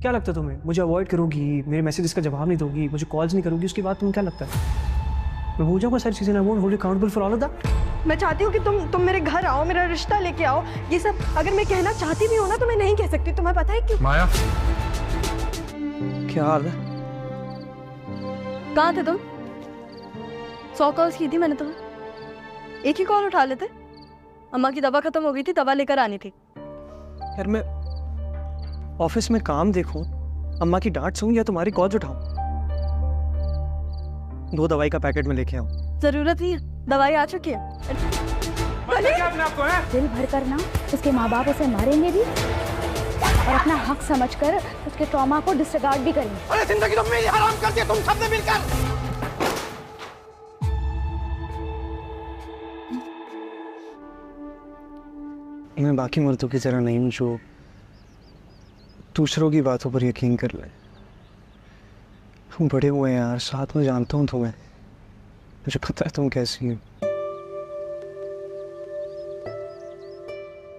क्या लगता है तुम्हें? मुझे अवॉइड करोगी, मेरे मैसेजेस का जवाब नहीं दोगी, मुझे कॉल्स नहीं करोगी, उसके बाद तुम्हें क्या लगता है मैं भूल जाऊंगा सारी चीजें? I won't hold you accountable for all of that. मैं चाहती हूँ कि तुम मेरे घर आओ, मेरा रिश्ता लेके आओ। ये सब अगर मैं कहना चाहती भी हूँ ना तो मैं नहीं कह सकती। तुम्हें पता है क्यों? माया, क्या हाल है? कहाँ थे तुम? 100 कॉल्स की थी मैंने तुम्हें, एक ही कॉल उठा लेते। अम्मा की दवा खत्म हो गई थी, दवा लेकर आनी थी। यार मैं ऑफिस में काम देखूं, अम्मा की डांट सुन या तुम्हारी कॉल्स उठाऊं? 2 दवाई का पैकेट में लेके आऊं। जरूरत नहीं है, दवाई आ चुकी है। दिल भर कर ना उसके माँ बाप उसे मारेंगे भी और अपना हक समझकर उसके ट्रॉमा को डिसरिगार्ड भी करेंगे। अरे जिंदगी तो मेरी हराम कर दी तुम सबने मिलकर। मैं बाकी मर्दों की तरह नहीं हूं जो दूसरों की बातों पर यकीन कर ले। तुम बड़े हुए हैं यार, साथ में जानता हूँ तुम्हें, मुझे पता है तुम कैसी हो।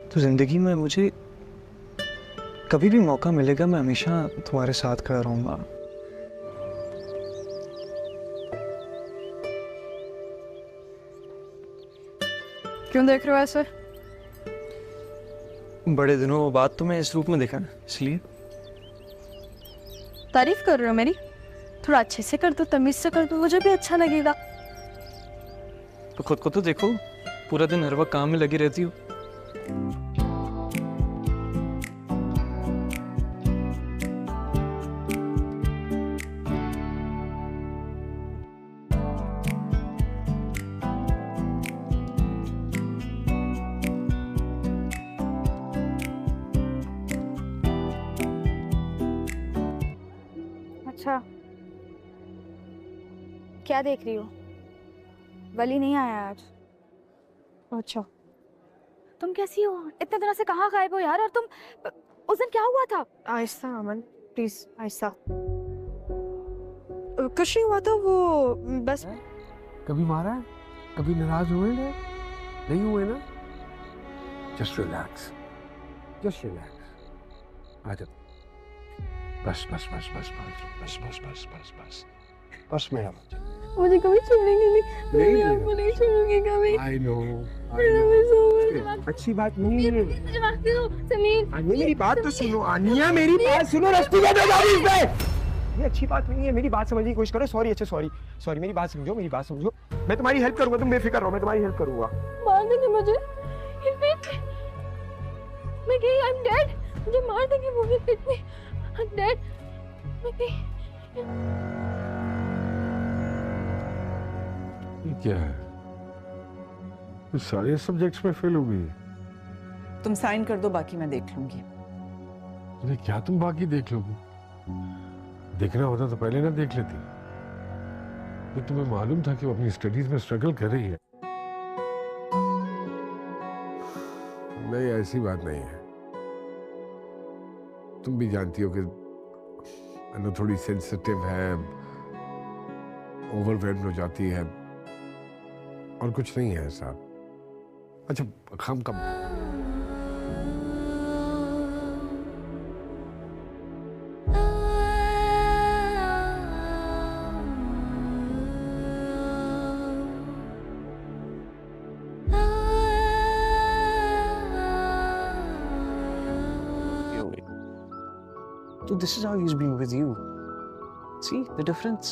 तो जिंदगी में मुझे कभी भी मौका मिलेगा मैं हमेशा तुम्हारे साथ खड़ा रहूंगा। क्यों देख रहे हो ऐसे? बड़े दिनों बाद तुम्हें इस रूप में देखा ना, इसलिए। तारीफ कर रहे हो मेरी? थोड़ा अच्छे से कर दो, तमीज से कर दो, मुझे भी अच्छा लगेगा। तो खुद को तो देखो, पूरा दिन हर वक्त काम में लगी रहती हो। अच्छा, क्या देख रही हो? वली नहीं आया आज। अच्छा, तुम कैसी हो? इतने दिनों से कहाँ गायब हो यार? और तुम उस दिन क्या हुआ था? आहिस्ता अमन, प्लीज आहिस्ता। कुछ नहीं हुआ था, वो बस। कभी मारा है? कभी नाराज हुए हैं? नहीं हुए ना? Just relax, just relax. आ जाओ। बस बस बस बस बस बस बस बस बस बस बस मेरा मुझे कभी छोड़ेंगे नहीं, नहीं, मैं आपको नहीं छोड़ूंगी कभी। आई नो अच्छी बात नहीं है। आनिया मेरी बात तो सुनो, आनिया मेरी बात सुनो। रस्ती का ये अच्छी बात नहीं है, मेरी बात समझने की कोशिश करो। सॉरी, अच्छा सॉरी सॉरी, मेरी बात समझो, मेरी बात समझो। मैं तुम्हारी हेल्प करूंगा, तुम बेफिक्र रहो, मैं तुम्हारी हेल्प करूंगा। मार देंगे मुझे, मैं कहीं आई एम डेड, मुझे मार देंगे वो भी पिट में। आई एम डेड, मैं कहीं। ये क्या है? तो सारे सब्जेक्ट्स में फेल हो गई। तुम साइन कर दो, बाकी मैं देख लूंगी। अरे क्या तुम बाकी देख लोगी? देखना होता तो पहले ना देख लेती। तो तुम्हें मालूम था कि वो अपनी स्टडीज में स्ट्रगल कर रही है। नहीं, ऐसी बात नहीं है। तुम भी जानती हो कि अनु थोड़ी सेंसिटिव है, ओवरवेल्म्ड हो जाती है, और कुछ नहीं है ऐसा। अच्छा हम कब So this is how he's being with you. See the difference?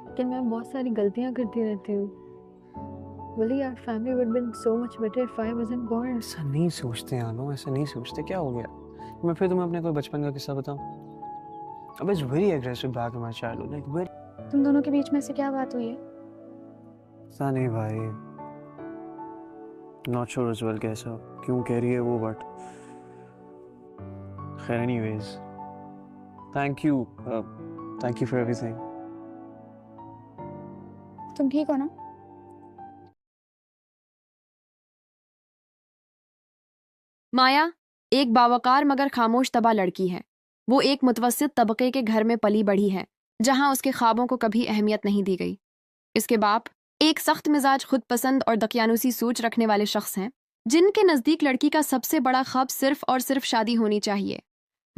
लेकिन मैं बहुत सारी गलतियां करती रहती हूँ। बोली यार, family would been so much better if I wasn't born. ऐसा नहीं सोचते आनो, ऐसा नहीं सोचते। क्या हो गया? मैं फिर तुम्हें अपने कोई बचपन का किस्सा बताऊं? अब it's very aggressive back in my childhood, like very। तुम दोनों के बीच में से क्या बात हुई है? ऐसा नहीं भाई, not sure as well कैसा क्यों कह रही है वो, but खैर anyways, thank you for everything। तुम ठीक हो ना? माया एक बावकार मगर खामोश तबा लड़की है। वो एक मुतवस्सित तबके के घर में पली बढ़ी है, जहां उसके ख्वाबों को कभी अहमियत नहीं दी गई। इसके बाप एक सख्त मिजाज, खुद पसंद और दकियानुसी सोच रखने वाले शख्स हैं, जिनके नज़दीक लड़की का सबसे बड़ा ख्वाब सिर्फ और सिर्फ शादी होनी चाहिए।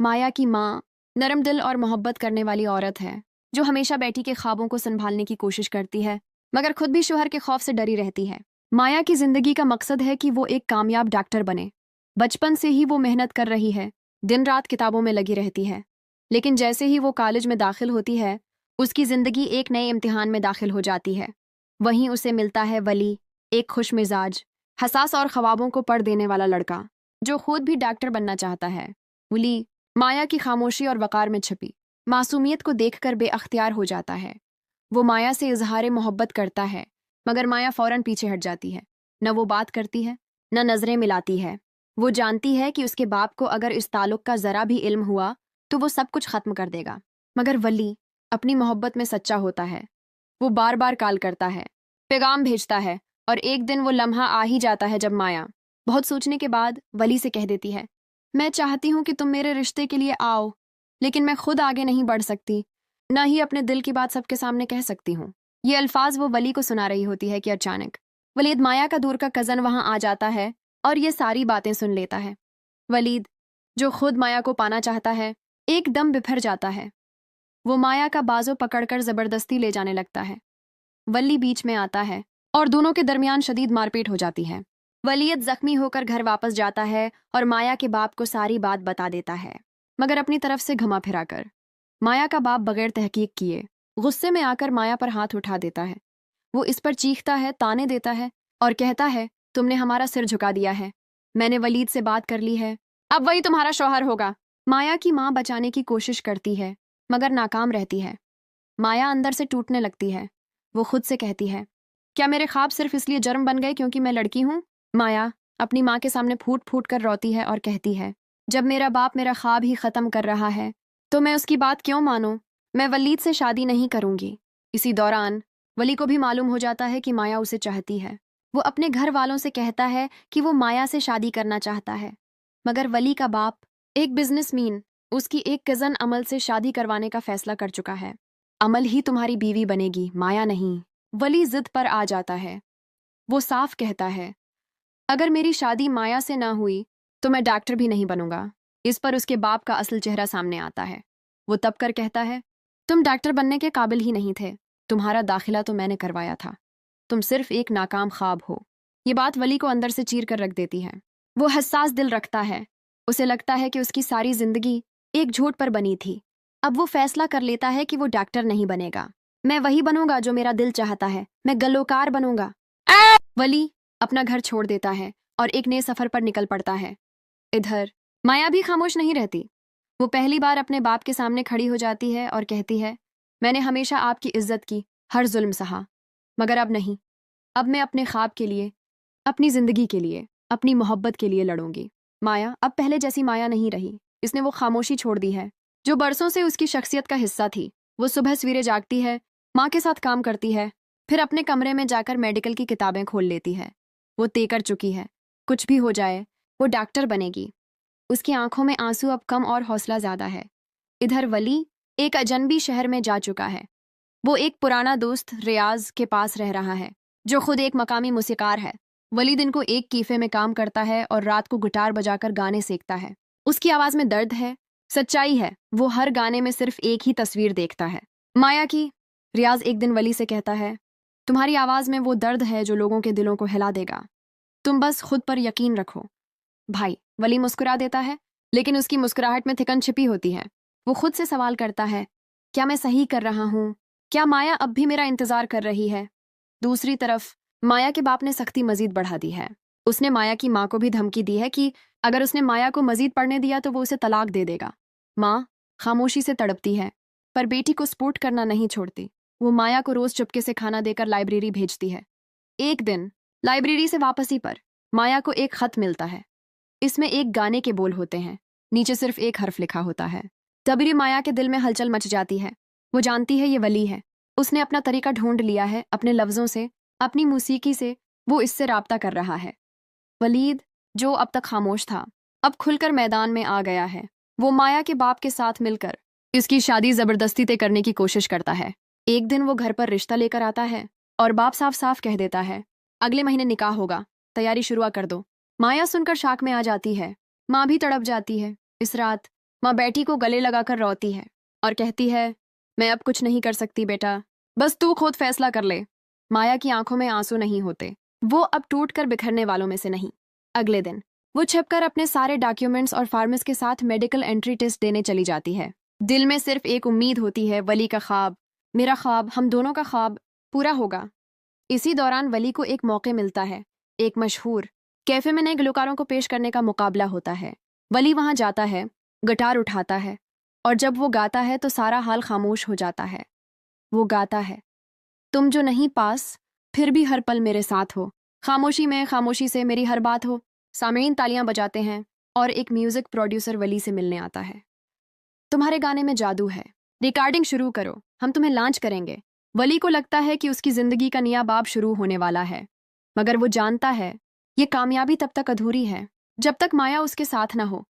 माया की माँ नरम दिल और मोहब्बत करने वाली औरत है जो हमेशा बेटी के ख्वाबों को संभालने की कोशिश करती है, मगर खुद भी शोहर के खौफ से डरी रहती है। माया की जिंदगी का मकसद है कि वो एक कामयाब डॉक्टर बने। बचपन से ही वो मेहनत कर रही है, दिन रात किताबों में लगी रहती है। लेकिन जैसे ही वो कॉलेज में दाखिल होती है, उसकी जिंदगी एक नए इम्तिहान में दाखिल हो जाती है। वहीं उसे मिलता है वली, एक खुश मिजाज, हसास और ख्वाबों को पढ़ देने वाला लड़का जो खुद भी डॉक्टर बनना चाहता है। वली माया की खामोशी और वक़ार में छिपी मासूमियत को देखकर बेअख्तियार हो जाता है। वो माया से इजहार मोहब्बत करता है, मगर माया फौरन पीछे हट जाती है। न वो बात करती है, न नजरें मिलाती है। वो जानती है कि उसके बाप को अगर इस ताल्लुक का जरा भी इल्म हुआ तो वो सब कुछ खत्म कर देगा। मगर वली अपनी मोहब्बत में सच्चा होता है। वो बार बार कॉल करता है, पैगाम भेजता है, और एक दिन वो लम्हा आ ही जाता है जब माया बहुत सोचने के बाद वली से कह देती है, मैं चाहती हूँ कि तुम मेरे रिश्ते के लिए आओ, लेकिन मैं खुद आगे नहीं बढ़ सकती, ना ही अपने दिल की बात सबके सामने कह सकती हूँ। ये अल्फाज वो वली को सुना रही होती है कि अचानक वलीद, माया का दूर का कज़न, वहाँ आ जाता है और ये सारी बातें सुन लेता है। वलीद जो खुद माया को पाना चाहता है, एकदम बिफर जाता है। वो माया का बाजू पकड़कर जबरदस्ती ले जाने लगता है। वली बीच में आता है और दोनों के दरमियान शदीद मारपीट हो जाती है। वलीद जख्मी होकर घर वापस जाता है और माया के बाप को सारी बात बता देता है, मगर अपनी तरफ से घुमा फिरा कर। माया का बाप बगैर तहकीक किए गुस्से में आकर माया पर हाथ उठा देता है। वो इस पर चीखता है, ताने देता है और कहता है, तुमने हमारा सिर झुका दिया है, मैंने वलीद से बात कर ली है, अब वही तुम्हारा शौहर होगा। माया की माँ बचाने की कोशिश करती है, मगर नाकाम रहती है। माया अंदर से टूटने लगती है। वो खुद से कहती है, क्या मेरे ख्वाब सिर्फ इसलिए जर्म बन गए क्योंकि मैं लड़की हूँ? माया अपनी माँ के सामने फूट फूट कर रोती है और कहती है, जब मेरा बाप मेरा ख्वाब ही ख़त्म कर रहा है तो मैं उसकी बात क्यों मानूं? मैं वलीद से शादी नहीं करूंगी। इसी दौरान वली को भी मालूम हो जाता है कि माया उसे चाहती है। वो अपने घर वालों से कहता है कि वो माया से शादी करना चाहता है, मगर वली का बाप एक बिजनेसमैन उसकी एक कज़न अमल से शादी करवाने का फैसला कर चुका है। अमल ही तुम्हारी बीवी बनेगी, माया नहीं। वली जिद पर आ जाता है। वो साफ कहता है, अगर मेरी शादी माया से ना हुई तो मैं डॉक्टर भी नहीं बनूंगा। इस पर उसके बाप का असल चेहरा सामने आता है। वो तब कर कहता है, तुम डॉक्टर बनने के काबिल ही नहीं थे, तुम्हारा दाखिला तो मैंने करवाया था, तुम सिर्फ एक नाकाम ख्वाब हो। ये बात वली को अंदर से चीर कर रख देती है। वो हसास दिल रखता है। उसे लगता है कि उसकी सारी जिंदगी एक झूठ पर बनी थी। अब वो फैसला कर लेता है कि वो डॉक्टर नहीं बनेगा। मैं वही बनूंगा जो मेरा दिल चाहता है, मैं गल्लोकार बनूंगा। वली अपना घर छोड़ देता है और एक नए सफर पर निकल पड़ता है। इधर माया भी खामोश नहीं रहती। वो पहली बार अपने बाप के सामने खड़ी हो जाती है और कहती है, मैंने हमेशा आपकी इज्जत की, हर जुल्म सहा, मगर अब नहीं। अब मैं अपने ख्वाब के लिए, अपनी जिंदगी के लिए, अपनी मोहब्बत के लिए लड़ूंगी। माया अब पहले जैसी माया नहीं रही। इसने वो खामोशी छोड़ दी है जो बरसों से उसकी शख्सियत का हिस्सा थी। वो सुबह सवेरे जागती है, माँ के साथ काम करती है, फिर अपने कमरे में जाकर मेडिकल की किताबें खोल लेती है। वो तय कर चुकी है, कुछ भी हो जाए वो डॉक्टर बनेगी। उसकी आंखों में आंसू अब कम और हौसला ज्यादा है। इधर वली एक अजनबी शहर में जा चुका है। वो एक पुराना दोस्त रियाज के पास रह रहा है, जो खुद एक मकामी मूसीकार है। वली दिन को एक कीफे में काम करता है और रात को गिटार बजाकर गाने सीखता है। उसकी आवाज में दर्द है, सच्चाई है। वो हर गाने में सिर्फ एक ही तस्वीर देखता है, माया की। रियाज एक दिन वली से कहता है, तुम्हारी आवाज में वो दर्द है जो लोगों के दिलों को हिला देगा, तुम बस खुद पर यकीन रखो। भाई वली मुस्कुरा देता है, लेकिन उसकी मुस्कुराहट में थिकन छिपी होती है। वो खुद से सवाल करता है, क्या मैं सही कर रहा हूँ? क्या माया अब भी मेरा इंतजार कर रही है? दूसरी तरफ माया के बाप ने सख्ती मजीद बढ़ा दी है। उसने माया की माँ को भी धमकी दी है कि अगर उसने माया को मजीद पढ़ने दिया तो वो उसे तलाक दे देगा। माँ खामोशी से तड़पती है, पर बेटी को सपोर्ट करना नहीं छोड़ती। वो माया को रोज चुपके से खाना देकर लाइब्रेरी भेजती है। एक दिन लाइब्रेरी से वापसी पर माया को एक खत मिलता है। इसमें एक गाने के बोल होते हैं, नीचे सिर्फ एक हर्फ लिखा होता है। तभी माया के दिल में हलचल मच जाती है। वो जानती है ये वली है। उसने अपना तरीका ढूंढ लिया है, अपने लफ्जों से, अपनी मौसीकी से वो इससे राब्ता कर रहा है। वलीद जो अब तक खामोश था, अब खुलकर मैदान में आ गया है। वो माया के बाप के साथ मिलकर इसकी शादी जबरदस्ती तय करने की कोशिश करता है। एक दिन वो घर पर रिश्ता लेकर आता है और बाप साफ साफ कह देता है, अगले महीने निकाह होगा, तैयारी शुरू कर दो। माया सुनकर शाक में आ जाती है। माँ भी तड़प जाती है। इस रात माँ बेटी को गले लगाकर रोती है और कहती है, मैं अब कुछ नहीं कर सकती बेटा, बस तू खुद फैसला कर ले। माया की आंखों में आंसू नहीं होते, वो अब टूट कर बिखरने वालों में से नहीं। अगले दिन वो छिपकर अपने सारे डॉक्यूमेंट्स और फार्मेस के साथ मेडिकल एंट्री टेस्ट देने चली जाती है। दिल में सिर्फ एक उम्मीद होती है, वली का ख्वाब, मेरा ख्वाब, हम दोनों का ख्वाब पूरा होगा। इसी दौरान वली को एक मौके मिलता है। एक मशहूर कैफे में नए गुलकारों को पेश करने का मुकाबला होता है। वली वहां जाता है, गिटार उठाता है और जब वो गाता है तो सारा हाल खामोश हो जाता है। वो गाता है, तुम जो नहीं पास फिर भी हर पल मेरे साथ हो, खामोशी में खामोशी से मेरी हर बात हो। सामईन तालियां बजाते हैं और एक म्यूजिक प्रोड्यूसर वली से मिलने आता है। तुम्हारे गाने में जादू है, रिकॉर्डिंग शुरू करो, हम तुम्हें लॉन्च करेंगे। वली को लगता है कि उसकी जिंदगी का नया बाब शुरू होने वाला है, मगर वो जानता है ये कामयाबी तब तक अधूरी है जब तक माया उसके साथ न हो।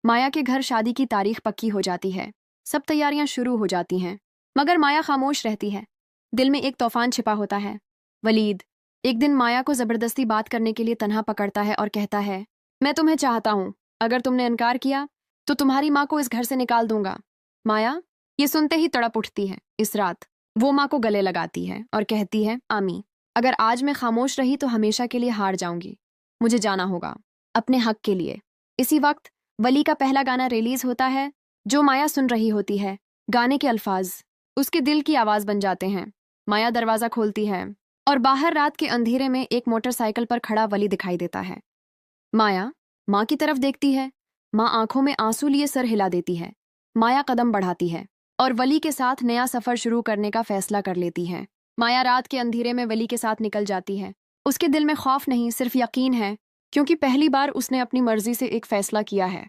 माया के घर शादी की तारीख पक्की हो जाती है, सब तैयारियां शुरू हो जाती हैं, मगर माया खामोश रहती है। दिल में एक तूफान छिपा होता है। वलीद एक दिन माया को जबरदस्ती बात करने के लिए तन्हा पकड़ता है और कहता है, मैं तुम्हें चाहता हूं, अगर तुमने इनकार किया तो तुम्हारी माँ को इस घर से निकाल दूंगा। माया ये सुनते ही तड़प उठती है। इस रात वो माँ को गले लगाती है और कहती है, आमी, अगर आज मैं खामोश रही तो हमेशा के लिए हार जाऊंगी, मुझे जाना होगा अपने हक के लिए। इसी वक्त वली का पहला गाना रिलीज होता है जो माया सुन रही होती है। गाने के अल्फाज उसके दिल की आवाज बन जाते हैं। माया दरवाजा खोलती है और बाहर रात के अंधेरे में एक मोटरसाइकिल पर खड़ा वली दिखाई देता है। माया माँ की तरफ देखती है। माँ आंखों में आंसू लिए सर हिला देती है। माया कदम बढ़ाती है और वली के साथ नया सफर शुरू करने का फैसला कर लेती है। माया रात के अंधेरे में वली के साथ निकल जाती है। उसके दिल में खौफ नहीं, सिर्फ यकीन है, क्योंकि पहली बार उसने अपनी मर्जी से एक फैसला किया है।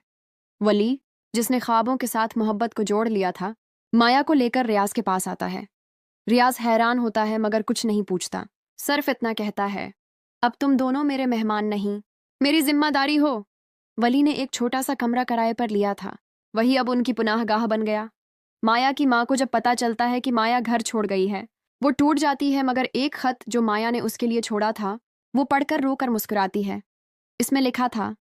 वली जिसने ख्वाबों के साथ मोहब्बत को जोड़ लिया था, माया को लेकर रियाज के पास आता है। रियाज हैरान होता है मगर कुछ नहीं पूछता, सिर्फ इतना कहता है, अब तुम दोनों मेरे मेहमान नहीं, मेरी जिम्मेदारी हो। वली ने एक छोटा सा कमरा किराए पर लिया था, वही अब उनकी पुनाहगाह बन गया। माया की माँ को जब पता चलता है कि माया घर छोड़ गई है, वो टूट जाती है, मगर एक खत जो माया ने उसके लिए छोड़ा था वो पढ़कर रोकर मुस्कुराती है। इसमें लिखा था,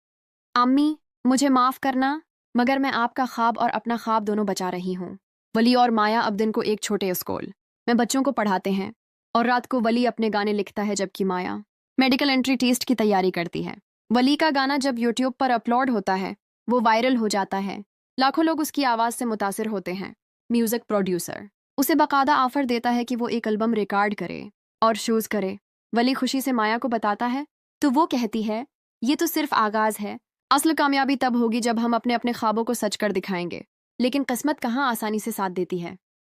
अम्मी मुझे माफ़ करना, मगर मैं आपका ख्वाब और अपना ख्वाब दोनों बचा रही हूँ। वली और माया अब दिन को एक छोटे स्कूल में बच्चों को पढ़ाते हैं और रात को वली अपने गाने लिखता है जबकि माया मेडिकल एंट्री टेस्ट की तैयारी करती है। वली का गाना जब यूट्यूब पर अपलोड होता है वो वायरल हो जाता है। लाखों लोग उसकी आवाज़ से मुतासिर होते हैं। म्यूजिक प्रोड्यूसर उसे बाकायदा ऑफर देता है कि वो एक एल्बम रिकॉर्ड करे और शूज़ करे। वली खुशी से माया को बताता है तो वो कहती है, ये तो सिर्फ आगाज़ है, असल कामयाबी तब होगी जब हम अपने अपने ख्वाबों को सच कर दिखाएंगे। लेकिन किस्मत कहाँ आसानी से साथ देती है।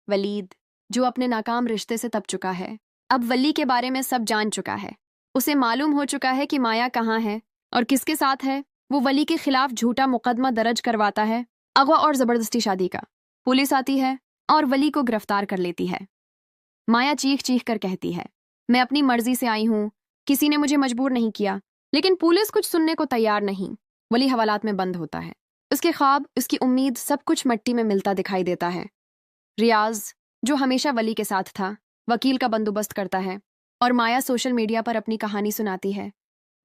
वलीद जो अपने नाकाम रिश्ते से तप चुका है, अब वली के बारे में सब जान चुका है। उसे मालूम हो चुका है कि माया कहाँ है और किसके साथ है। वो वली के खिलाफ झूठा मुकदमा दर्ज करवाता है, अगवा और ज़बरदस्ती शादी का। पुलिस आती है और वली को गिरफ्तार कर लेती है। माया चीख चीख कर कहती है, मैं अपनी मर्जी से आई हूँ, किसी ने मुझे मजबूर नहीं किया। लेकिन पुलिस कुछ सुनने को तैयार नहीं। वली हवालात में बंद होता है। उसके ख्वाब, उसकी उम्मीद, सब कुछ मिट्टी में मिलता दिखाई देता है। रियाज जो हमेशा वली के साथ था, वकील का बंदोबस्त करता है और माया सोशल मीडिया पर अपनी कहानी सुनाती है।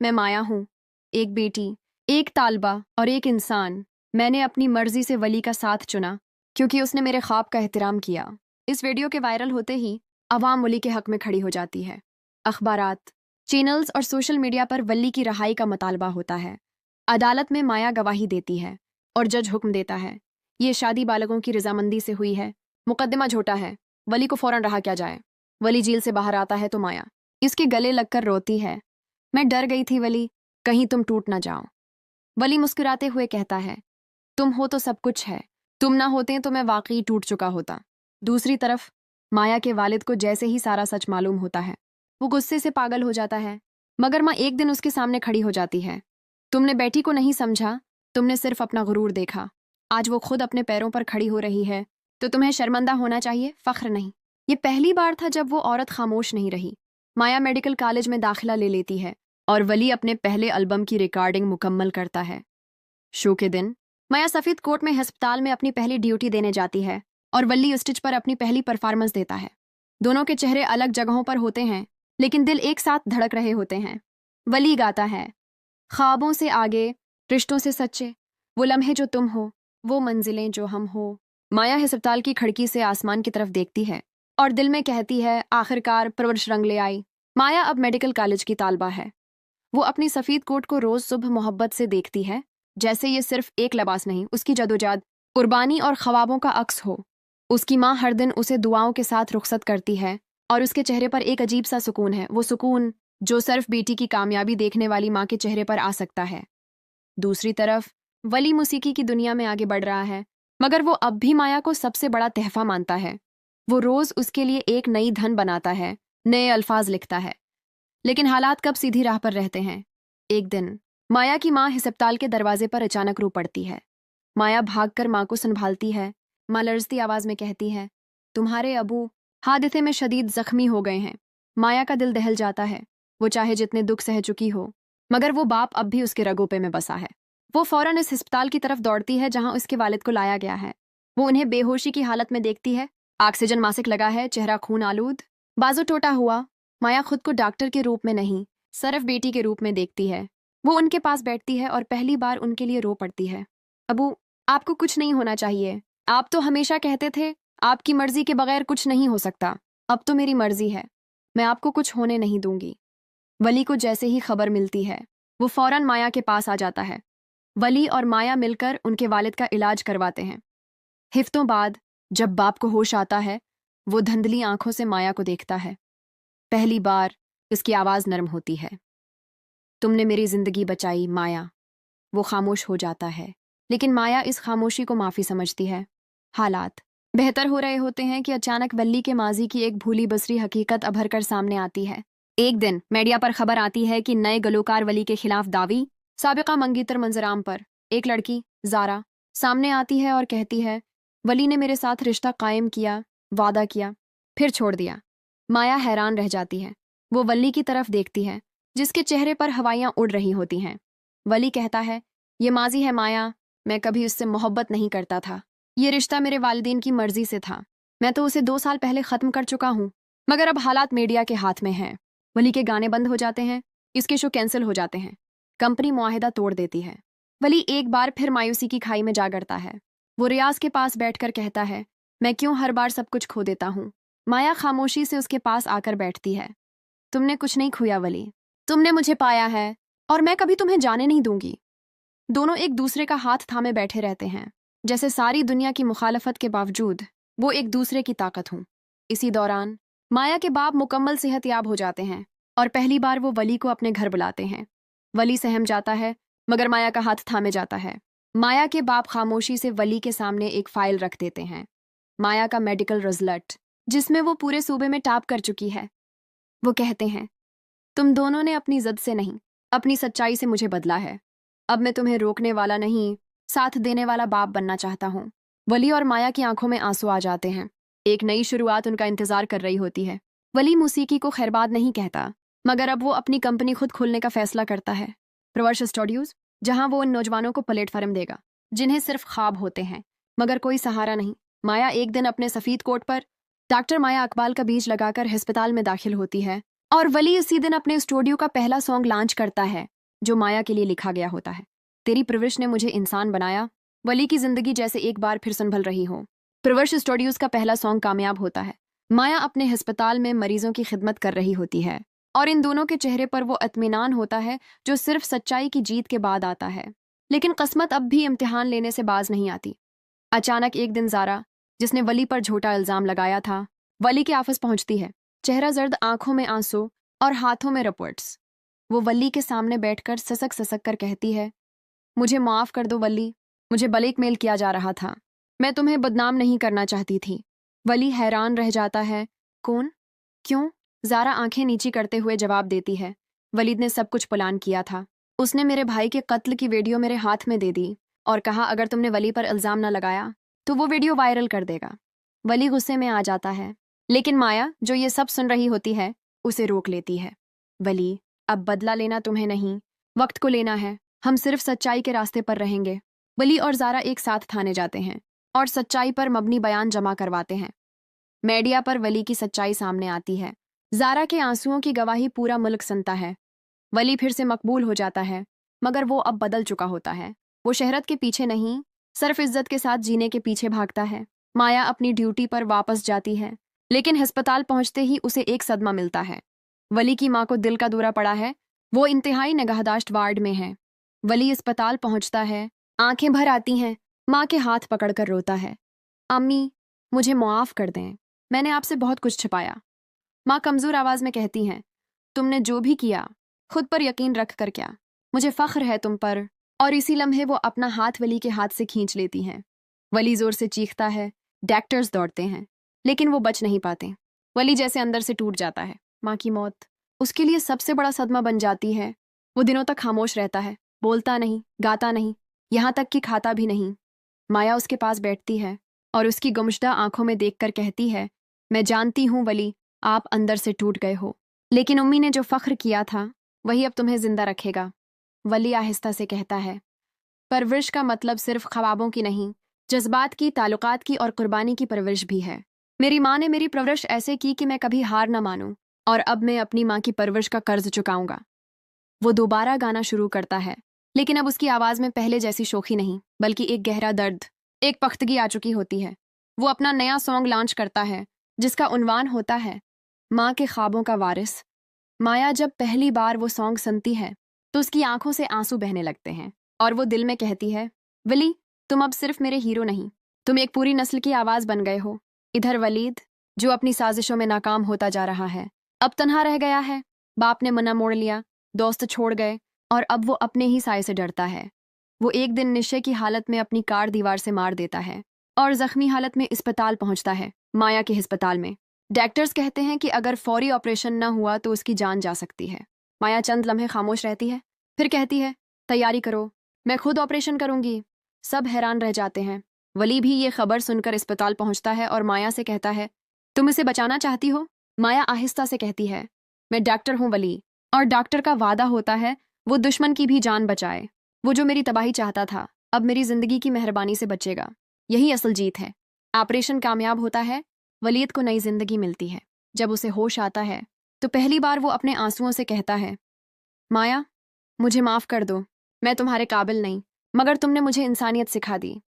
मैं माया हूँ, एक बेटी, एक तालबा और एक इंसान। मैंने अपनी मर्जी से वली का साथ चुना क्योंकि उसने मेरे ख्वाब का एहतराम किया। इस वीडियो के वायरल होते ही अवाम वली के हक में खड़ी हो जाती है। अखबारात, चैनल्स और सोशल मीडिया पर वली की रहाई का मुतालबा होता है। अदालत में माया गवाही देती है और जज हुक्म देता है, ये शादी बालगों की रजामंदी से हुई है, मुकदमा झूठा है, वली को फौरन रहा किया जाए। वली जेल से बाहर आता है तो माया इसके गले लगकर रोती है, मैं डर गई थी वली, कहीं तुम टूट ना जाओ। वली मुस्कुराते हुए कहता है, तुम हो तो सब कुछ है, तुम ना होते तो मैं वाकई टूट चुका होता। दूसरी तरफ माया के वालिद को जैसे ही सारा सच मालूम होता है वो गुस्से से पागल हो जाता है, मगर माँ एक दिन उसके सामने खड़ी हो जाती है। तुमने बेटी को नहीं समझा, तुमने सिर्फ अपना गुरूर देखा। आज वो खुद अपने पैरों पर खड़ी हो रही है तो तुम्हें शर्मिंदा होना चाहिए, फख्र नहीं। ये पहली बार था जब वो औरत खामोश नहीं रही। माया मेडिकल कॉलेज में दाखिला ले लेती है और वली अपने पहले एल्बम की रिकॉर्डिंग मुकम्मल करता है। शो के दिन माया सफ़ेद कोट में अस्पताल में अपनी पहली ड्यूटी देने जाती है और वली स्टेज पर अपनी पहली परफॉर्मेंस देता है। दोनों के चेहरे अलग जगहों पर होते हैं लेकिन दिल एक साथ धड़क रहे होते हैं। वली गाता है, ख्वाबों से आगे, रिश्तों से सच्चे, वो लम्हे जो तुम हो, वो मंजिलें जो हम हो। माया अस्पताल की खिड़की से आसमान की तरफ देखती है और दिल में कहती है, आखिरकार परवरिश रंग ले आई। माया अब मेडिकल कॉलेज की तालबा है। वो अपनी सफ़ेद कोट को रोज़ सुबह मोहब्बत से देखती है, जैसे ये सिर्फ एक लिबास नहीं, उसकी जदोजहद, कुर्बानी और ख्वाबों का अक्स हो। उसकी माँ हर दिन उसे दुआओं के साथ रुखसत करती है और उसके चेहरे पर एक अजीब सा सुकून है, वो सुकून जो सिर्फ बेटी की कामयाबी देखने वाली माँ के चेहरे पर आ सकता है। दूसरी तरफ वली मौसीकी की दुनिया में आगे बढ़ रहा है, मगर वो अब भी माया को सबसे बड़ा तहफा मानता है। वो रोज़ उसके लिए एक नई धन बनाता है, नए अल्फाज लिखता है, लेकिन हालात कब सीधी राह पर रहते हैं। एक दिन माया की माँ अस्पताल के दरवाजे पर अचानक रो पड़ती है। माया भागकर माँ को संभालती है। माँ लरजती आवाज़ में कहती है, तुम्हारे अबू हादसे में शदीद जख्मी हो गए हैं। माया का दिल दहल जाता है। वो चाहे जितने दुख सह चुकी हो, मगर वो बाप अब भी उसके रगोपे में बसा है। वो फौरन इस अस्पताल की तरफ दौड़ती है जहां उसके वालिद को लाया गया है। वो उन्हें बेहोशी की हालत में देखती है। ऑक्सीजन मास्क लगा है, चेहरा खून आलूद, बाजू टूटा हुआ। माया खुद को डॉक्टर के रूप में नहीं, सिर्फ बेटी के रूप में देखती है। वो उनके पास बैठती है और पहली बार उनके लिए रो पड़ती है। अबू, आपको कुछ नहीं होना चाहिए। आप तो हमेशा कहते थे आपकी मर्जी के बगैर कुछ नहीं हो सकता। अब तो मेरी मर्जी है, मैं आपको कुछ होने नहीं दूंगी। वली को जैसे ही खबर मिलती है, वो फौरन माया के पास आ जाता है। वली और माया मिलकर उनके वालिद का इलाज करवाते हैं। हफ्तों बाद जब बाप को होश आता है, वो धुंधली आंखों से माया को देखता है। पहली बार उसकी आवाज़ नरम होती है, तुमने मेरी जिंदगी बचाई माया। वो खामोश हो जाता है, लेकिन माया इस खामोशी को माफ़ी समझती है। हालात बेहतर हो रहे होते हैं कि अचानक वली के माजी की एक भूली बसरी हकीकत अभर कर सामने आती है। एक दिन मीडिया पर खबर आती है कि नए गलोकार वली के खिलाफ दावी। साबिका मंगीतर मंजराम पर एक लड़की ज़ारा सामने आती है और कहती है, वली ने मेरे साथ रिश्ता कायम किया, वादा किया, फिर छोड़ दिया। माया हैरान रह जाती है। वो वली की तरफ देखती है, जिसके चेहरे पर हवाइयाँ उड़ रही होती हैं। वली कहता है, ये माजी है माया, मैं कभी उससे मोहब्बत नहीं करता था। ये रिश्ता मेरे वालिदैन की मर्जी से था। मैं तो उसे 2 साल पहले ख़त्म कर चुका हूँ, मगर अब हालात मीडिया के हाथ में हैं। वली के गाने बंद हो जाते हैं, इसके शो कैंसिल हो जाते हैं, कंपनी मुआहिदा तोड़ देती है। वली एक बार फिर मायूसी की खाई में जा गिरता है। वो रियाज के पास बैठकर कहता है, मैं क्यों हर बार सब कुछ खो देता हूँ। माया खामोशी से उसके पास आकर बैठती है। तुमने कुछ नहीं खोया वली, तुमने मुझे पाया है और मैं कभी तुम्हें जाने नहीं दूंगी। दोनों एक दूसरे का हाथ थामे बैठे रहते हैं, जैसे सारी दुनिया की मुखालफत के बावजूद वो एक दूसरे की ताकत हों। इसी दौरान माया के बाप मुकम्मल सेहतयाब हो जाते हैं और पहली बार वो वली को अपने घर बुलाते हैं। वली सहम जाता है, मगर माया का हाथ थामे जाता है। माया के बाप खामोशी से वली के सामने एक फाइल रख देते हैं, माया का मेडिकल रिजल्ट, जिसमें वो पूरे सूबे में टॉप कर चुकी है। वो कहते हैं, तुम दोनों ने अपनी जिद से नहीं, अपनी सच्चाई से मुझे बदला है। अब मैं तुम्हें रोकने वाला नहीं, साथ देने वाला बाप बनना चाहता हूँ। वली और माया की आंखों में आंसू आ जाते हैं। एक नई शुरुआत उनका इंतजार कर रही होती है। वली मौसीकी को खैरबाद नहीं कहता, मगर अब वो अपनी कंपनी खुद खोलने का फैसला करता है, प्रवर्ष स्टूडियोज, जहां वो उन नौजवानों को प्लेटफार्म देगा जिन्हें सिर्फ ख्वाब होते हैं मगर कोई सहारा नहीं। माया एक दिन अपने सफ़ेद कोट पर डॉक्टर माया इकबाल का बीज लगाकर अस्पताल में दाखिल होती है और वली इसी दिन अपने स्टूडियो का पहला सॉन्ग लॉन्च करता है, जो माया के लिए लिखा गया होता है। तेरी परवरिश ने मुझे इंसान बनाया। वली की जिंदगी जैसे एक बार फिर संभल रही हो। प्रवर्ष स्टूडियोज का पहला सॉन्ग कामयाब होता है। माया अपने अस्पताल में मरीजों की खिदमत कर रही होती है और इन दोनों के चेहरे पर वो इत्मीनान होता है जो सिर्फ सच्चाई की जीत के बाद आता है। लेकिन किस्मत अब भी इम्तिहान लेने से बाज नहीं आती। अचानक एक दिन ज़ारा, जिसने वली पर झूठा इल्ज़ाम लगाया था, वली के ऑफिस पहुंचती है। चेहरा जर्द, आंखों में आंसू और हाथों में रिपोर्ट्स। वो वली के सामने बैठकर ससक ससक कर कहती है, मुझे माफ़ कर दो वली, मुझे ब्लैकमेल किया जा रहा था, मैं तुम्हें बदनाम नहीं करना चाहती थी। वली हैरान रह जाता है, कौन, क्यों? ज़ारा आंखें नीची करते हुए जवाब देती है, वलीद ने सब कुछ प्लान किया था। उसने मेरे भाई के कत्ल की वीडियो मेरे हाथ में दे दी और कहा अगर तुमने वली पर इल्ज़ाम न लगाया तो वो वीडियो वायरल कर देगा। वली गुस्से में आ जाता है, लेकिन माया, जो ये सब सुन रही होती है, उसे रोक लेती है। वली, अब बदला लेना तुम्हें नहीं, वक्त को लेना है। हम सिर्फ सच्चाई के रास्ते पर रहेंगे। वली और ज़ारा एक साथ थाने जाते हैं और सच्चाई पर मबनी बयान जमा करवाते हैं। मीडिया पर वली की सच्चाई सामने आती है। ज़ारा के आंसुओं की गवाही पूरा मुल्क सुनता है। वली फिर से मकबूल हो जाता है, मगर वो अब बदल चुका होता है। वो शहरत के पीछे नहीं, सिर्फ इज्जत के साथ जीने के पीछे भागता है। माया अपनी ड्यूटी पर वापस जाती है, लेकिन अस्पताल पहुंचते ही उसे एक सदमा मिलता है। वली की मां को दिल का दौरा पड़ा है, वो इंतहाई निगाहदाश्त वार्ड में है। वली अस्पताल पहुंचता है, आंखें भर आती हैं, मां के हाथ पकड़कर रोता है। अम्मी, मुझे मुआफ कर दें, मैंने आपसे बहुत कुछ छिपाया। मां कमजोर आवाज में कहती हैं, तुमने जो भी किया खुद पर यकीन रख कर क्या, मुझे फख्र है तुम पर। और इसी लम्हे वो अपना हाथ वली के हाथ से खींच लेती हैं। वली जोर से चीखता है, डॉक्टर्स दौड़ते हैं, लेकिन वो बच नहीं पाते। वली जैसे अंदर से टूट जाता है। माँ की मौत उसके लिए सबसे बड़ा सदमा बन जाती है। वो दिनों तक खामोश रहता है, बोलता नहीं, गाता नहीं, यहाँ तक कि खाता भी नहीं। माया उसके पास बैठती है और उसकी गुमशुदा आंखों में देखकर कहती है, मैं जानती हूँ वली, आप अंदर से टूट गए हो, लेकिन उम्मी ने जो फख्र किया था वही अब तुम्हें जिंदा रखेगा। वली आहिस्ता से कहता है, परवरिश का मतलब सिर्फ ख्वाबों की नहीं, जज्बात की, ताल्लुकात की और कुर्बानी की परवरिश भी है। मेरी माँ ने मेरी परवरिश ऐसे की कि मैं कभी हार ना मानूं, और अब मैं अपनी माँ की परवरिश का कर्ज चुकाऊंगा। वो दोबारा गाना शुरू करता है, लेकिन अब उसकी आवाज में पहले जैसी शोखी नहीं, बल्कि एक गहरा दर्द, एक पख्तगी आ चुकी होती है। वो अपना नया सॉन्ग लॉन्च करता है, जिसका उन्वान होता है माँ के ख्वाबों का वारिस। माया जब पहली बार वो सॉन्ग सुनती है तो उसकी आंखों से आंसू बहने लगते हैं, और वो दिल में कहती है, वली, तुम अब सिर्फ मेरे हीरो नहीं, तुम एक पूरी नस्ल की आवाज बन गए हो। इधर वलीद, जो अपनी साजिशों में नाकाम होता जा रहा है, अब तन्हा रह गया है। बाप ने मना मोड़ लिया, दोस्त छोड़ गए, और अब वो अपने ही साए से डरता है। वो एक दिन नशे की हालत में अपनी कार दीवार से मार देता है और जख्मी हालत में अस्पताल पहुंचता है, माया के अस्पताल में। डॉक्टर्स कहते हैं कि अगर फौरी ऑपरेशन न हुआ तो उसकी जान जा सकती है। माया चंद लम्हे खामोश रहती है, फिर कहती है, तैयारी करो, मैं खुद ऑपरेशन करूंगी। सब हैरान रह जाते हैं। वली भी ये खबर सुनकर अस्पताल पहुंचता है और माया से कहता है, तुम इसे बचाना चाहती हो? माया आहिस्ता से कहती है, मैं डॉक्टर हूं वली, और डॉक्टर का वादा होता है वो दुश्मन की भी जान बचाए। वो जो मेरी तबाही चाहता था अब मेरी जिंदगी की मेहरबानी से बचेगा। यही असल जीत है। ऑपरेशन कामयाब होता है, वलीद को नई जिंदगी मिलती है। जब उसे होश आता है तो पहली बार वो अपने आंसुओं से कहता है, माया, मुझे माफ कर दो, मैं तुम्हारे काबिल नहीं, मगर तुमने मुझे इंसानियत सिखा दी।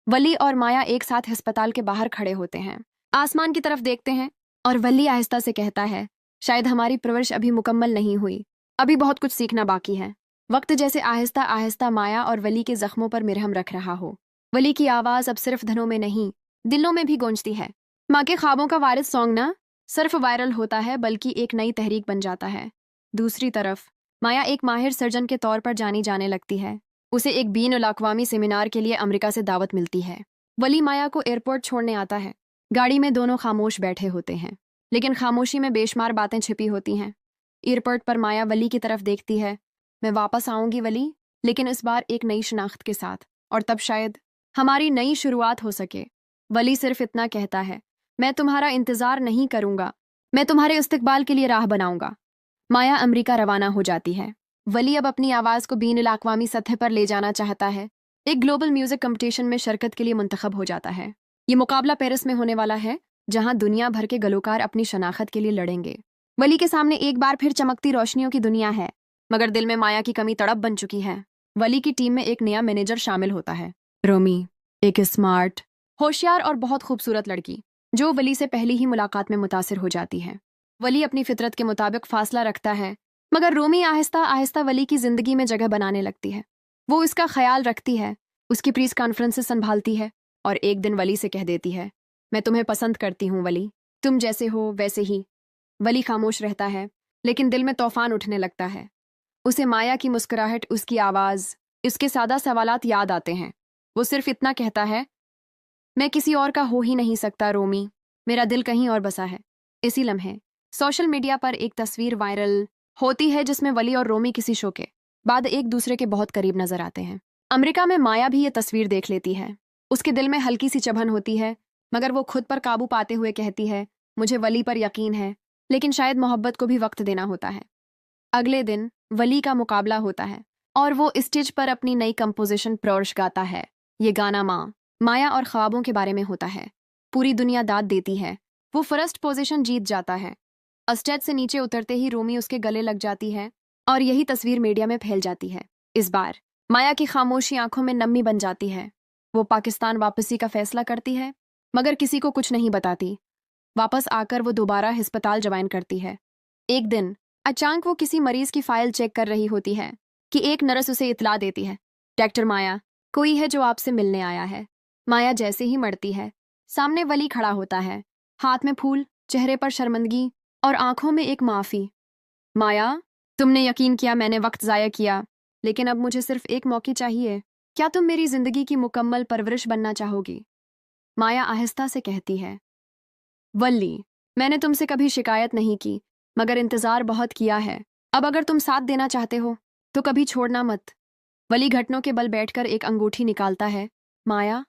वली और माया एक साथ अस्पताल के बाहर खड़े होते हैं, आसमान की तरफ देखते हैं, और वली आहिस्ता से कहता है, शायद हमारी परवरिश अभी मुकम्मल नहीं हुई, अभी बहुत कुछ सीखना बाकी है। वक्त जैसे आहिस्ता आहिस्ता माया और वली के जख्मों पर मिरहम रख रहा हो। वली की आवाज अब सिर्फ धनों में नहीं, दिलों में भी गूंजती है। माँ के ख्वाबों का वारिस सॉन्ग ना सिर्फ वायरल होता है, बल्कि एक नई तहरीक बन जाता है। दूसरी तरफ माया एक माहिर सर्जन के तौर पर जानी जाने लगती है। उसे एक बीन-उल-अक़वामी सेमिनार के लिए अमेरिका से दावत मिलती है। वली माया को एयरपोर्ट छोड़ने आता है। गाड़ी में दोनों खामोश बैठे होते हैं, लेकिन खामोशी में बेशुमार बातें छिपी होती हैं। एयरपोर्ट पर माया वली की तरफ देखती है, मैं वापस आऊंगी वली, लेकिन इस बार एक नई शनाख्त के साथ, और तब शायद हमारी नई शुरुआत हो सके। वली सिर्फ इतना कहता है, मैं तुम्हारा इंतजार नहीं करूंगा, मैं तुम्हारे इस्तकबाल के लिए राह बनाऊंगा। माया अमेरिका रवाना हो जाती है। वली अब अपनी आवाज को बीन-उल-अक़वामी सतह पर ले जाना चाहता है। एक ग्लोबल म्यूजिक कंपटीशन में शिरकत के लिए मुंतखब हो जाता है। ये मुकाबला पेरिस में होने वाला है, जहां दुनिया भर के गलोकार अपनी शनाख्त के लिए लड़ेंगे। वली के सामने एक बार फिर चमकती रोशनियों की दुनिया है, मगर दिल में माया की कमी तड़प बन चुकी है। वली की टीम में एक नया मैनेजर शामिल होता है, रोमी, एक स्मार्ट, होशियार और बहुत खूबसूरत लड़की, जो वली से पहली ही मुलाकात में मुतासिर हो जाती है। वली अपनी फितरत के मुताबिक फासला रखता है, मगर रोमी आहिस्ता आहिस्ता वली की जिंदगी में जगह बनाने लगती है। वो इसका ख्याल रखती है, उसकी प्रेस कॉन्फ्रेंसेस संभालती है, और एक दिन वली से कह देती है, मैं तुम्हें पसंद करती हूँ वली, तुम जैसे हो वैसे ही। वली खामोश रहता है, लेकिन दिल में तूफान उठने लगता है। उसे माया की मुस्कुराहट, उसकी आवाज, उसके सादा सवालात याद आते हैं। वो सिर्फ इतना कहता है, मैं किसी और का हो ही नहीं सकता रोमी, मेरा दिल कहीं और बसा है। इसी लम्हे सोशल मीडिया पर एक तस्वीर वायरल होती है, जिसमें वली और रोमी किसी शो के बाद एक दूसरे के बहुत करीब नजर आते हैं। अमेरिका में माया भी ये तस्वीर देख लेती है। उसके दिल में हल्की सी चुभन होती है, मगर वो खुद पर काबू पाते हुए कहती है, मुझे वली पर यकीन है, लेकिन शायद मोहब्बत को भी वक्त देना होता है। अगले दिन वली का मुकाबला होता है, और वो स्टेज पर अपनी नई कंपोजिशन प्रोर्श गाता है। ये गाना माया और ख्वाबों के बारे में होता है। पूरी दुनिया दाद देती है। वो फर्स्ट पोजीशन जीत जाता है। स्टेज से नीचे उतरते ही रोमी उसके गले लग जाती है, और यही तस्वीर मीडिया में फैल जाती है। इस बार माया की खामोशी आंखों में नमी बन जाती है। वो पाकिस्तान वापसी का फैसला करती है, मगर किसी को कुछ नहीं बताती। वापस आकर वो दोबारा अस्पताल ज्वाइन करती है। एक दिन अचानक वो किसी मरीज की फाइल चेक कर रही होती है कि एक नर्स उसे इतला देती है, डॉक्टर माया, कोई है जो आपसे मिलने आया है। माया जैसे ही मरती है, सामने वली खड़ा होता है, हाथ में फूल, चेहरे पर शर्मिंदगी और आंखों में एक माफी। माया, तुमने यकीन किया मैंने वक्त जाया किया, लेकिन अब मुझे सिर्फ एक मौका चाहिए। क्या तुम मेरी जिंदगी की मुकम्मल परवरिश बनना चाहोगी? माया आहिस्ता से कहती है, वल्ली, मैंने तुमसे कभी शिकायत नहीं की, मगर इंतजार बहुत किया है। अब अगर तुम साथ देना चाहते हो तो कभी छोड़ना मत। वली घुटनों के बल बैठकर एक अंगूठी निकालता है। माया,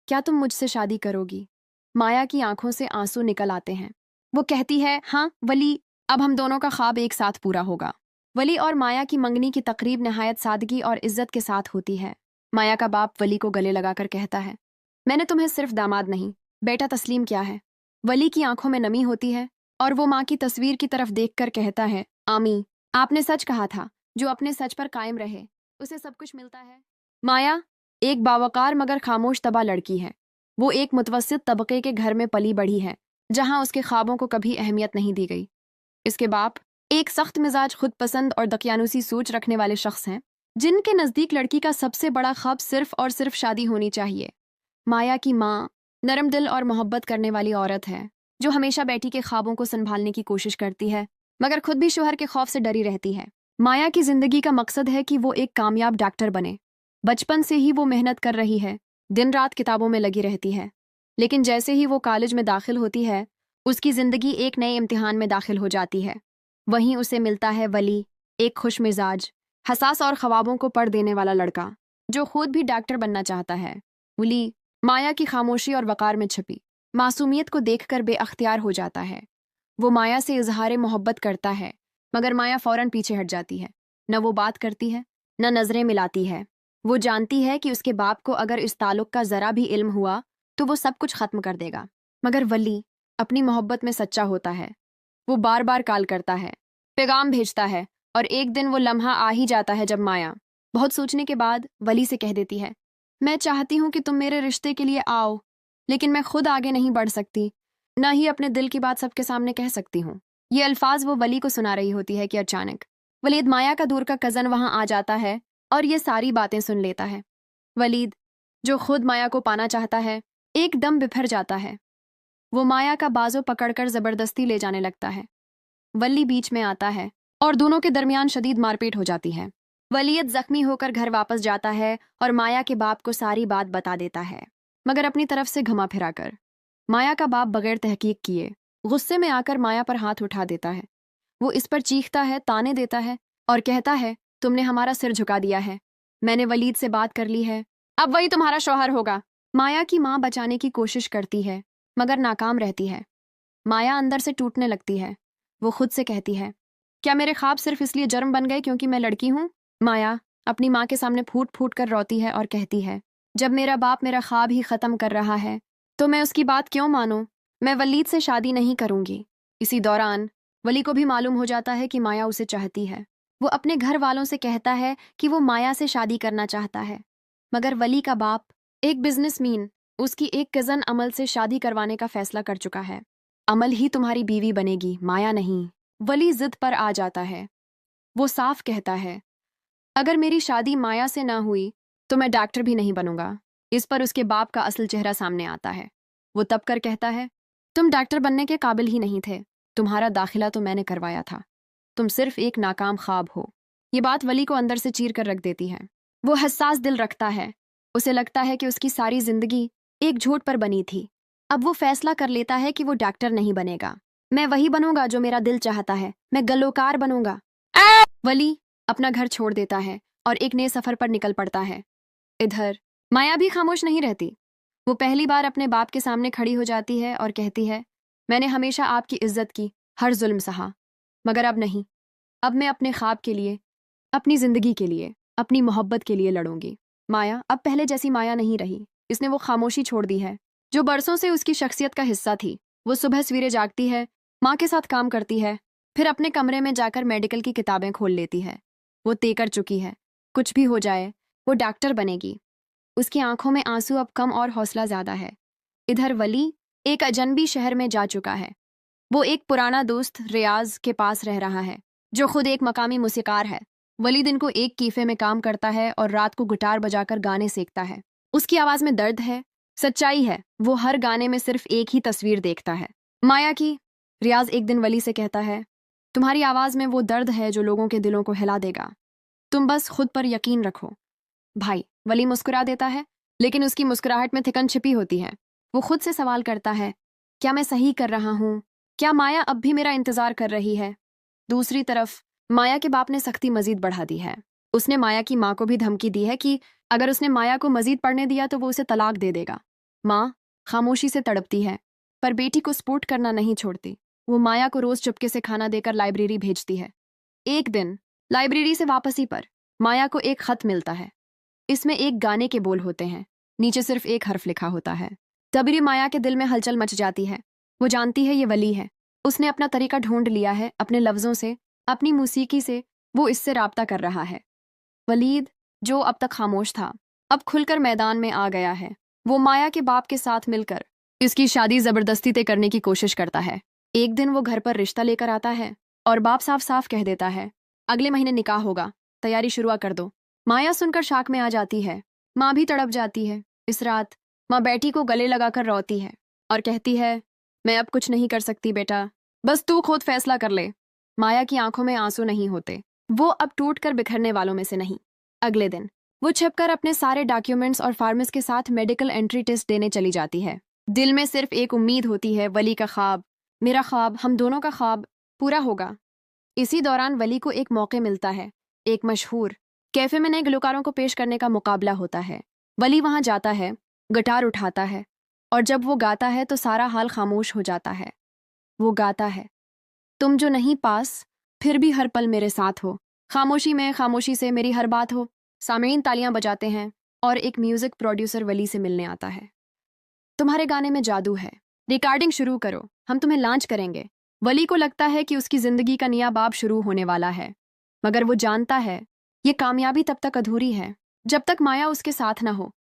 क्या तुम मुझसे शादी करोगी? माया की आंखों से आंसू निकल आते हैं। वो कहती है, हाँ वली, अब हम दोनों का ख्वाब एक साथ पूरा होगा। वली और माया की मंगनी की तकरीब नहायत सादगी और इज्जत के साथ होती है। माया का बाप वली को गले लगाकर कहता है, मैंने तुम्हें सिर्फ दामाद नहीं, बेटा तस्लीम किया है। वली की आंखों में नमी होती है और वो माँ की तस्वीर की तरफ देखकर कहता है, आमी, आपने सच कहा था, जो अपने सच पर कायम रहे उसे सब कुछ मिलता है। माया एक बावकार मगर खामोश तबा लड़की है। वो एक मुतवस्सित तबके के घर में पली बढ़ी है, जहां उसके ख्वाबों को कभी अहमियत नहीं दी गई। इसके बाप एक सख्त मिजाज, खुद पसंद और दकियानुसी सोच रखने वाले शख्स हैं, जिनके नज़दीक लड़की का सबसे बड़ा ख्वाब सिर्फ और सिर्फ शादी होनी चाहिए। माया की माँ नरम दिल और मोहब्बत करने वाली औरत है, जो हमेशा बेटी के ख्वाबों को संभालने की कोशिश करती है, मगर खुद भी शोहर के खौफ से डरी रहती है। माया की जिंदगी का मकसद है कि वो एक कामयाब डॉक्टर बने। बचपन से ही वो मेहनत कर रही है, दिन रात किताबों में लगी रहती है। लेकिन जैसे ही वो कॉलेज में दाखिल होती है, उसकी जिंदगी एक नए इम्तिहान में दाखिल हो जाती है। वहीं उसे मिलता है वली, एक खुश मिजाज, हसास और ख्वाबों को पढ़ देने वाला लड़का, जो खुद भी डॉक्टर बनना चाहता है। वली माया की खामोशी और वकार में छिपी मासूमियत को देखकर बेअख्तियार हो जाता है। वो माया से इजहार मोहब्बत करता है, मगर माया फौरन पीछे हट जाती है। न वो बात करती है, न नजरें मिलाती है। वो जानती है कि उसके बाप को अगर इस ताल्लुक का जरा भी इल्म हुआ तो वो सब कुछ खत्म कर देगा। मगर वली अपनी मोहब्बत में सच्चा होता है। वो बार बार कॉल करता है, पैगाम भेजता है, और एक दिन वो लम्हा आ ही जाता है जब माया बहुत सोचने के बाद वली से कह देती है, मैं चाहती हूँ कि तुम मेरे रिश्ते के लिए आओ, लेकिन मैं खुद आगे नहीं बढ़ सकती, न ही अपने दिल की बात सबके सामने कह सकती हूँ। ये अल्फाज वो वली को सुना रही होती है कि अचानक वलीद, माया का दूर का कज़न, वहाँ आ जाता है और ये सारी बातें सुन लेता है। वलीद, जो खुद माया को पाना चाहता है, एकदम बिफर जाता है। वो माया का बाजू पकड़कर जबरदस्ती ले जाने लगता है। वली बीच में आता है और दोनों के दरमियान शदीद मारपीट हो जाती है। वलीद जख्मी होकर घर वापस जाता है और माया के बाप को सारी बात बता देता है, मगर अपनी तरफ से घुमा फिरा कर। माया का बाप बगैर तहकीक किए गुस्से में आकर माया पर हाथ उठा देता है। वो इस पर चीखता है, ताने देता है और कहता है, तुमने हमारा सिर झुका दिया है, मैंने वलीद से बात कर ली है, अब वही तुम्हारा शौहर होगा। माया की माँ बचाने की कोशिश करती है, मगर नाकाम रहती है। माया अंदर से टूटने लगती है। वो खुद से कहती है, क्या मेरे ख्वाब सिर्फ इसलिए जर्म बन गए क्योंकि मैं लड़की हूँ? माया अपनी माँ के सामने फूट फूट कर रोती है और कहती है, जब मेरा बाप मेरा ख्वाब ही ख़त्म कर रहा है तो मैं उसकी बात क्यों मानूं? मैं वलीद से शादी नहीं करूंगी। इसी दौरान वली को भी मालूम हो जाता है कि माया उसे चाहती है। वो अपने घर वालों से कहता है कि वो माया से शादी करना चाहता है, मगर वली का बाप एक बिजनेसमैन उसकी एक कज़न अमल से शादी करवाने का फैसला कर चुका है। अमल ही तुम्हारी बीवी बनेगी, माया नहीं। वली जिद पर आ जाता है। वो साफ कहता है, अगर मेरी शादी माया से ना हुई तो मैं डॉक्टर भी नहीं बनूंगा। इस पर उसके बाप का असल चेहरा सामने आता है। वो तब कर कहता है, तुम डॉक्टर बनने के काबिल ही नहीं थे, तुम्हारा दाखिला तो मैंने करवाया था, तुम सिर्फ एक नाकाम ख्वाब हो। ये बात वली को अंदर से चीर कर रख देती है। वो हसास दिल रखता है। उसे लगता है कि उसकी सारी जिंदगी एक झूठ पर बनी थी। अब वो फैसला कर लेता है कि वो डॉक्टर नहीं बनेगा। मैं वही बनूंगा जो मेरा दिल चाहता है, मैं गल्लोकार बनूंगा। वली अपना घर छोड़ देता है और एक नए सफर पर निकल पड़ता है। इधर माया भी खामोश नहीं रहती। वो पहली बार अपने बाप के सामने खड़ी हो जाती है और कहती है, मैंने हमेशा आपकी इज्जत की, हर जुल्म सहा, मगर अब नहीं। अब मैं अपने ख्वाब के लिए, अपनी जिंदगी के लिए, अपनी मोहब्बत के लिए लड़ूंगी। माया अब पहले जैसी माया नहीं रही। इसने वो खामोशी छोड़ दी है जो बरसों से उसकी शख्सियत का हिस्सा थी। वो सुबह सवेरे जागती है, माँ के साथ काम करती है, फिर अपने कमरे में जाकर मेडिकल की किताबें खोल लेती है। वो तय कर चुकी है, कुछ भी हो जाए वो डॉक्टर बनेगी। उसकी आंखों में आंसू अब कम और हौसला ज्यादा है। इधर वली एक अजनबी शहर में जा चुका है। वो एक पुराना दोस्त रियाज के पास रह रहा है, जो खुद एक मकामी मूसीकार है। वली दिन को एक कीफे में काम करता है और रात को गिटार बजाकर गाने सीखता है। उसकी आवाज में दर्द है, सच्चाई है। वो हर गाने में सिर्फ एक ही तस्वीर देखता है, माया की। रियाज एक दिन वली से कहता है, तुम्हारी आवाज में वो दर्द है जो लोगों के दिलों को हिला देगा। तुम बस खुद पर यकीन रखो भाई। वली मुस्कुरा देता है, लेकिन उसकी मुस्कुराहट में थिकन छिपी होती है। वो खुद से सवाल करता है, क्या मैं सही कर रहा हूँ? क्या माया अब भी मेरा इंतजार कर रही है? दूसरी तरफ माया के बाप ने सख्ती मजीद बढ़ा दी है। उसने माया की माँ को भी धमकी दी है कि अगर उसने माया को मजीद पढ़ने दिया तो वो उसे तलाक दे देगा। माँ खामोशी से तड़पती है, पर बेटी को सपोर्ट करना नहीं छोड़ती। वो माया को रोज चुपके से खाना देकर लाइब्रेरी भेजती है। एक दिन लाइब्रेरी से वापसी पर माया को एक खत मिलता है। इसमें एक गाने के बोल होते हैं, नीचे सिर्फ एक हर्फ लिखा होता है। तभी माया के दिल में हलचल मच जाती है। वो जानती है ये वली है। उसने अपना तरीका ढूंढ लिया है, अपने लफ्जों से, अपनी मौसीकी से वो इससे राब्ता कर रहा है। वलीद, जो अब तक खामोश था, अब खुलकर मैदान में आ गया है। वो माया के बाप के साथ मिलकर इसकी शादी जबरदस्ती तय करने की कोशिश करता है। एक दिन वो घर पर रिश्ता लेकर आता है और बाप साफ साफ कह देता है, अगले महीने निकाह होगा, तैयारी शुरू कर दो। माया सुनकर शाक में आ जाती है। माँ भी तड़प जाती है। इस रात माँ बेटी को गले लगाकर रोती है और कहती है, मैं अब कुछ नहीं कर सकती बेटा, बस तू खुद फैसला कर ले। माया की आंखों में आंसू नहीं होते। वो अब टूट कर बिखरने वालों में से नहीं। अगले दिन वो छिपकर अपने सारे डॉक्यूमेंट्स और फार्मेस के साथ मेडिकल एंट्री टेस्ट देने चली जाती है। दिल में सिर्फ एक उम्मीद होती है, वली का ख्वाब, मेरा ख्वाब, हम दोनों का ख्वाब पूरा होगा। इसी दौरान वली को एक मौके मिलता है। एक मशहूर कैफे में नए गुलकारों को पेश करने का मुकाबला होता है। वली वहां जाता है, गिटार उठाता है और जब वो गाता है तो सारा हाल खामोश हो जाता है। वो गाता है, तुम जो नहीं पास फिर भी हर पल मेरे साथ हो, खामोशी में खामोशी से मेरी हर बात हो। सामईन तालियां बजाते हैं और एक म्यूजिक प्रोड्यूसर वली से मिलने आता है। तुम्हारे गाने में जादू है, रिकॉर्डिंग शुरू करो, हम तुम्हें लॉन्च करेंगे। वली को लगता है कि उसकी जिंदगी का नया बाब शुरू होने वाला है, मगर वो जानता है ये कामयाबी तब तक अधूरी है जब तक माया उसके साथ न हो।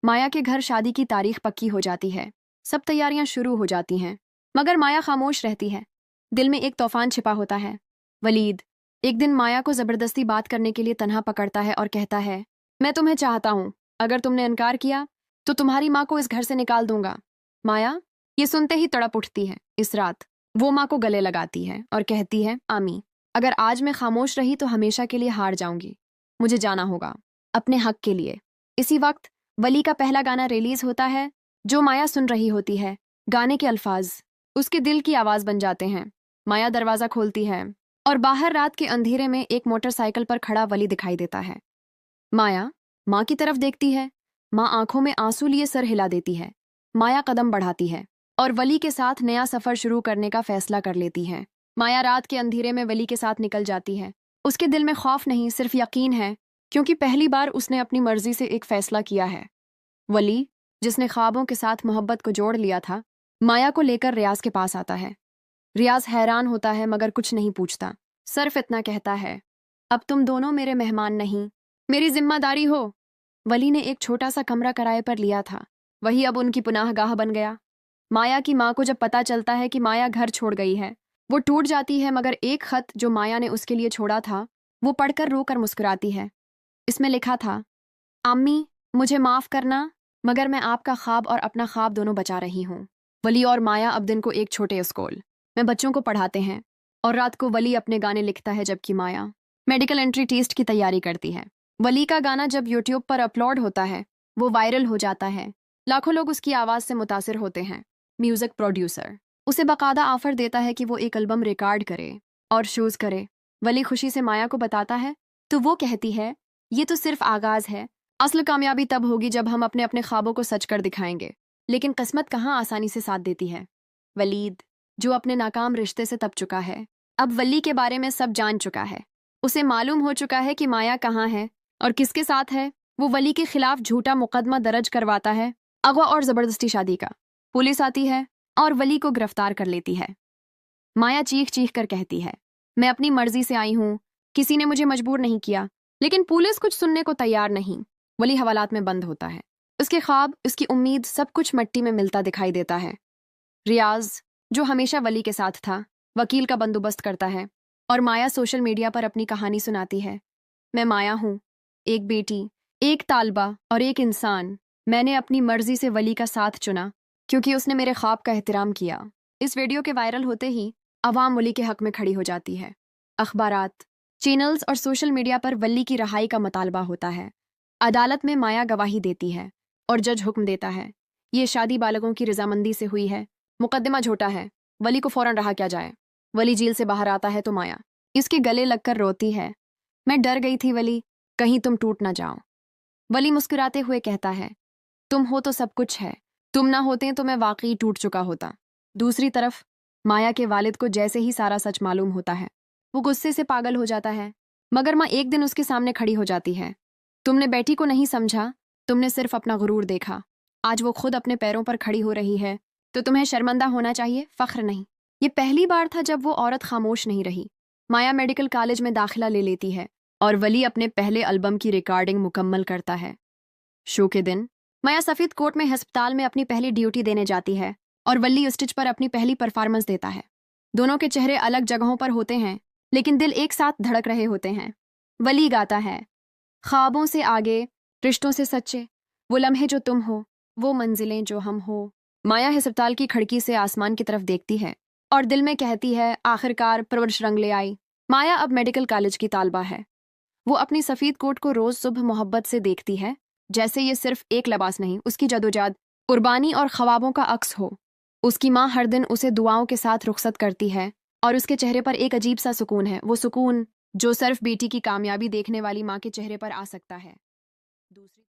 माया के घर शादी की तारीख पक्की हो जाती है, सब तैयारियां शुरू हो जाती हैं, मगर माया खामोश रहती है। दिल में एक तूफान छिपा होता है। वलीद एक दिन माया को जबरदस्ती बात करने के लिए तन्हा पकड़ता है और कहता है, मैं तुम्हें चाहता हूं, अगर तुमने इनकार किया तो तुम्हारी माँ को इस घर से निकाल दूंगा। माया ये सुनते ही तड़प उठती है। इस रात वो माँ को गले लगाती है और कहती है, आमी, अगर आज मैं खामोश रही तो हमेशा के लिए हार जाऊंगी। मुझे जाना होगा अपने हक के लिए। इसी वक्त वली का पहला गाना रिलीज होता है, जो माया सुन रही होती है। गाने के अल्फाज उसके दिल की आवाज बन जाते हैं। माया दरवाजा खोलती है और बाहर रात के अंधेरे में एक मोटरसाइकिल पर खड़ा वली दिखाई देता है। माया माँ की तरफ देखती है। माँ आंखों में आंसू लिए सर हिला देती है। माया कदम बढ़ाती है और वली के साथ नया सफर शुरू करने का फैसला कर लेती है। माया रात के अंधेरे में वली के साथ निकल जाती है। उसके दिल में खौफ नहीं, सिर्फ यकीन है, क्योंकि पहली बार उसने अपनी मर्जी से एक फैसला किया है। वली, जिसने ख्वाबों के साथ मोहब्बत को जोड़ लिया था, माया को लेकर रियाज के पास आता है। रियाज हैरान होता है मगर कुछ नहीं पूछता, सिर्फ इतना कहता है, अब तुम दोनों मेरे मेहमान नहीं, मेरी जिम्मेदारी हो। वली ने एक छोटा सा कमरा किराए पर लिया था, वही अब उनकी पुनाहगाह बन गया। माया की माँ को जब पता चलता है कि माया घर छोड़ गई है, वो टूट जाती है, मगर एक खत जो माया ने उसके लिए छोड़ा था वो पढ़कर रोकर मुस्कुराती है। इसमें लिखा था, अम्मी मुझे माफ़ करना, मगर मैं आपका ख्वाब और अपना ख्वाब दोनों बचा रही हूँ। वली और माया अब दिन को एक छोटे स्कूल में बच्चों को पढ़ाते हैं और रात को वली अपने गाने लिखता है जबकि माया मेडिकल एंट्री टेस्ट की तैयारी करती है। वली का गाना जब यूट्यूब पर अपलोड होता है वो वायरल हो जाता है। लाखों लोग उसकी आवाज़ से मुतासिर होते हैं। म्यूजिक प्रोड्यूसर उसे बाकायदा ऑफर देता है कि वो एक एल्बम रिकॉर्ड करे और शूज़ करे। वली खुशी से माया को बताता है तो वो कहती है, ये तो सिर्फ आगाज़ है, असल कामयाबी तब होगी जब हम अपने अपने ख्वाबों को सच कर दिखाएंगे। लेकिन किस्मत कहाँ आसानी से साथ देती है। वलीद, जो अपने नाकाम रिश्ते से तप चुका है, अब वली के बारे में सब जान चुका है। उसे मालूम हो चुका है कि माया कहाँ है और किसके साथ है। वो वली के खिलाफ झूठा मुकदमा दर्ज करवाता है, अगवा और ज़बरदस्ती शादी का। पुलिस आती है और वली को गिरफ्तार कर लेती है। माया चीख चीख कर कहती है, मैं अपनी मर्जी से आई हूँ, किसी ने मुझे मजबूर नहीं किया। लेकिन पुलिस कुछ सुनने को तैयार नहीं। वली हवालात में बंद होता है। उसके ख्वाब, उसकी उम्मीद, सब कुछ मिट्टी में मिलता दिखाई देता है। रियाज, जो हमेशा वली के साथ था, वकील का बंदोबस्त करता है और माया सोशल मीडिया पर अपनी कहानी सुनाती है। मैं माया हूँ, एक बेटी, एक तालबा और एक इंसान। मैंने अपनी मर्जी से वली का साथ चुना क्योंकि उसने मेरे ख्वाब का एहतराम किया। इस वीडियो के वायरल होते ही अवाम वली के हक में खड़ी हो जाती है। अखबारात, चैनल्स और सोशल मीडिया पर वली की रहाई का मुतालबा होता है। अदालत में माया गवाही देती है और जज हुक्म देता है, ये शादी बालगों की रजामंदी से हुई है, मुकदमा झूठा है, वली को फौरन रहा किया जाए। वली जेल से बाहर आता है तो माया इसके गले लगकर रोती है, मैं डर गई थी वली, कहीं तुम टूट ना जाओ। वली मुस्कुराते हुए कहता है, तुम हो तो सब कुछ है, तुम ना होते तो मैं वाकई टूट चुका होता। दूसरी तरफ माया के वालिद को जैसे ही सारा सच मालूम होता है, वो गुस्से से पागल हो जाता है, मगर माँ एक दिन उसके सामने खड़ी हो जाती है। तुमने बेटी को नहीं समझा, तुमने सिर्फ अपना गुरूर देखा। आज वो खुद अपने पैरों पर खड़ी हो रही है तो तुम्हें शर्मिंदा होना चाहिए, फख्र नहीं। ये पहली बार था जब वो औरत खामोश नहीं रही। माया मेडिकल कॉलेज में दाखिला ले लेती है और वली अपने पहले एल्बम की रिकॉर्डिंग मुकम्मल करता है। शो के दिन माया सफ़ेद कोट में अस्पताल में अपनी पहली ड्यूटी देने जाती है और वली स्टेज पर अपनी पहली परफॉर्मेंस देता है। दोनों के चेहरे अलग जगहों पर होते हैं लेकिन दिल एक साथ धड़क रहे होते हैं। वली गाता है, ख्वाबों से आगे, रिश्तों से सच्चे, वो लम्हे जो तुम हो, वो मंजिलें जो हम हो। माया अस्पताल की खिड़की से आसमान की तरफ देखती है और दिल में कहती है, आखिरकार परवरिश रंग ले आई। माया अब मेडिकल कॉलेज की तालबा है। वो अपनी सफ़ेद कोट को रोज़ सुबह मोहब्बत से देखती है, जैसे ये सिर्फ एक लिबास नहीं, उसकी जदोजहद, कुर्बानी और ख्वाबों का अक्स हो। उसकी माँ हर दिन उसे दुआओं के साथ रुखसत करती है और उसके चेहरे पर एक अजीब सा सुकून है, वो सुकून जो सिर्फ बेटी की कामयाबी देखने वाली माँ के चेहरे पर आ सकता है। दूसरी